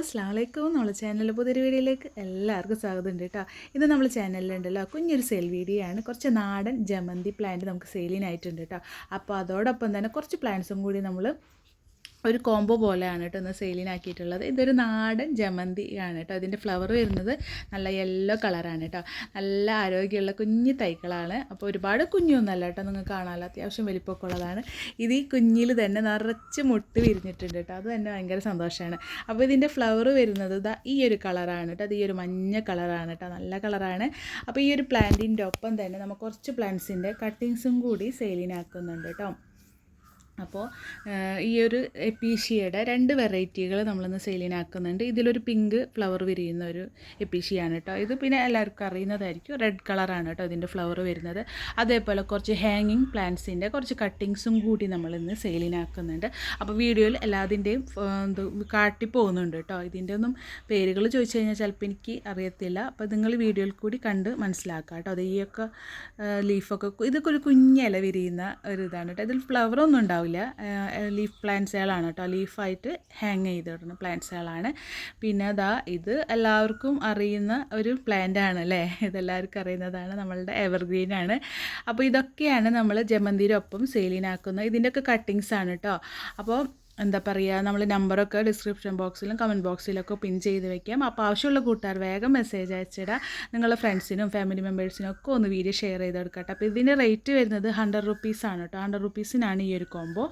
അസ്സലാമു അലൈക്കും. നമ്മുടെ ചാനലിൽ പുതിയൊരു വീഡിയോയിലേക്ക് എല്ലാവർക്കും സ്വാഗതം ഉണ്ട് കേട്ടോ. ഇത് നമ്മൾ ചാനലിലുണ്ടല്ലോ കുഞ്ഞൊരു സെയിൽ വീഡിയോ ആണ്. കുറച്ച് നാടൻ ജമന്തി പ്ലാന്റ് നമുക്ക് സെയിലിനായിട്ടുണ്ട് കേട്ടോ. അപ്പോൾ അതോടൊപ്പം തന്നെ കുറച്ച് പ്ലാന്റ്സും കൂടി നമ്മൾ ഒരു കോംബോ പോലെയാണ് കേട്ടോ ഇന്ന് സെയിലിനാക്കിയിട്ടുള്ളത്. ഇതൊരു നാടൻ ജമന്തി ആണ് കേട്ടോ. ഇതിൻ്റെ ഫ്ലവർ വരുന്നത് നല്ല യെല്ലോ കളറാണ് കേട്ടോ. നല്ല ആരോഗ്യമുള്ള കുഞ്ഞു തൈകളാണ്. അപ്പോൾ ഒരുപാട് കുഞ്ഞൊന്നുമല്ല കേട്ടോ, നിങ്ങൾക്ക് കാണാമല്ലോ, അത്യാവശ്യം വലിപ്പമൊക്കെ ഉള്ളതാണ്. ഇത് ഈ കുഞ്ഞിൽ തന്നെ നിറച്ച് മുട്ട് വിരിഞ്ഞിട്ടുണ്ട് കേട്ടോ. അത് തന്നെ ഭയങ്കര സന്തോഷമാണ്. അപ്പോൾ ഇതിൻ്റെ ഫ്ലവർ വരുന്നത് ഇതാ ഈ ഒരു കളറാണ് കേട്ടോ. അത് ഈ ഒരു മഞ്ഞ കളറാണ് കേട്ടോ, നല്ല കളറാണ്. അപ്പോൾ ഈ ഒരു പ്ലാന്റിൻ്റെ ഒപ്പം തന്നെ നമുക്ക് കുറച്ച് പ്ലാന്റ്സിൻ്റെ കട്ടിങ്സും കൂടി സെയിലിനാക്കുന്നുണ്ട് കേട്ടോ. അപ്പോൾ ഈ ഒരു എപ്പീഷ്യയുടെ 2 വെറൈറ്റികൾ നമ്മളിന്ന് സെയിലിനാക്കുന്നുണ്ട്. ഇതിലൊരു പിങ്ക് ഫ്ലവർ വിരിയുന്ന ഒരു എപ്പീഷ്യയാണ് കേട്ടോ. ഇത് പിന്നെ എല്ലാവർക്കും അറിയുന്നതായിരിക്കും, റെഡ് കളറാണ് കേട്ടോ ഇതിൻ്റെ ഫ്ലവർ വരുന്നത്. അതേപോലെ കുറച്ച് ഹാങ്ങിങ് പ്ലാന്റ്സിൻ്റെ കുറച്ച് കട്ടിങ്സും കൂടി നമ്മളിന്ന് സെയിലിനാക്കുന്നുണ്ട്. അപ്പോൾ വീഡിയോയിൽ എല്ലാതിൻ്റെയും കാട്ടിപ്പോകുന്നുണ്ട് കേട്ടോ. ഇതിൻ്റെ ഒന്നും പേരുകൾ ചോദിച്ചു കഴിഞ്ഞാൽ ചിലപ്പോൾ എനിക്ക് അറിയത്തില്ല. അപ്പോൾ നിങ്ങൾ വീഡിയോയിൽ കൂടി കണ്ട് മനസ്സിലാക്കുക കേട്ടോ. അത് ഈയൊക്കെ ലീഫൊക്കെ ഇതൊക്കെ ഒരു കുഞ്ഞില വിരിയുന്ന ഒരു ഇതാണ് കേട്ടോ. ഇതിൽ ഫ്ലവറൊന്നും ഉണ്ടാവില്ല, ലീഫ് പ്ലാന്റ്സുകളാണ് കേട്ടോ. ലീഫായിട്ട് ഹാങ് ചെയ്തിടുന്ന പ്ലാന്റ്സുകളാണ്. പിന്നെ അതാ ഇത് എല്ലാവർക്കും അറിയുന്ന ഒരു പ്ലാന്റ് ആണ് അല്ലേ, ഇതെല്ലാവർക്കും അറിയുന്നതാണ്, നമ്മളുടെ എവർഗ്രീനാണ്. അപ്പോൾ ഇതൊക്കെയാണ് നമ്മൾ ജമന്തിയുടെ ഒപ്പം സെയിലിനാക്കുന്നത്. ഇതിൻ്റെയൊക്കെ കട്ടിങ്സ് ആണ് കേട്ടോ. അപ്പോൾ എന്താ പറയുക, നമ്മൾ നമ്പറൊക്കെ ഡിസ്ക്രിപ്ഷൻ ബോക്സിലും കമൻറ്റ് ബോക്സിലൊക്കെ പിൻ ചെയ്ത് വെക്കാം. അപ്പോൾ ആവശ്യമുള്ള കൂട്ടുകാർ വേഗം മെസ്സേജ് അയച്ചിടാം. നിങ്ങളുടെ ഫ്രണ്ട്സിനും ഫാമിലി മെമ്പേഴ്സിനും ഒക്കെ ഒന്ന് വീഡിയോ ഷെയർ ചെയ്ത് കൊടുക്കട്ടെ. അപ്പോൾ ഇതിൻ്റെ റേറ്റ് വരുന്നത് 100 റുപ്പീസാണ് കേട്ടോ. 100 റുപ്പീസിനാണ് ഈ ഒരു കോംബോ.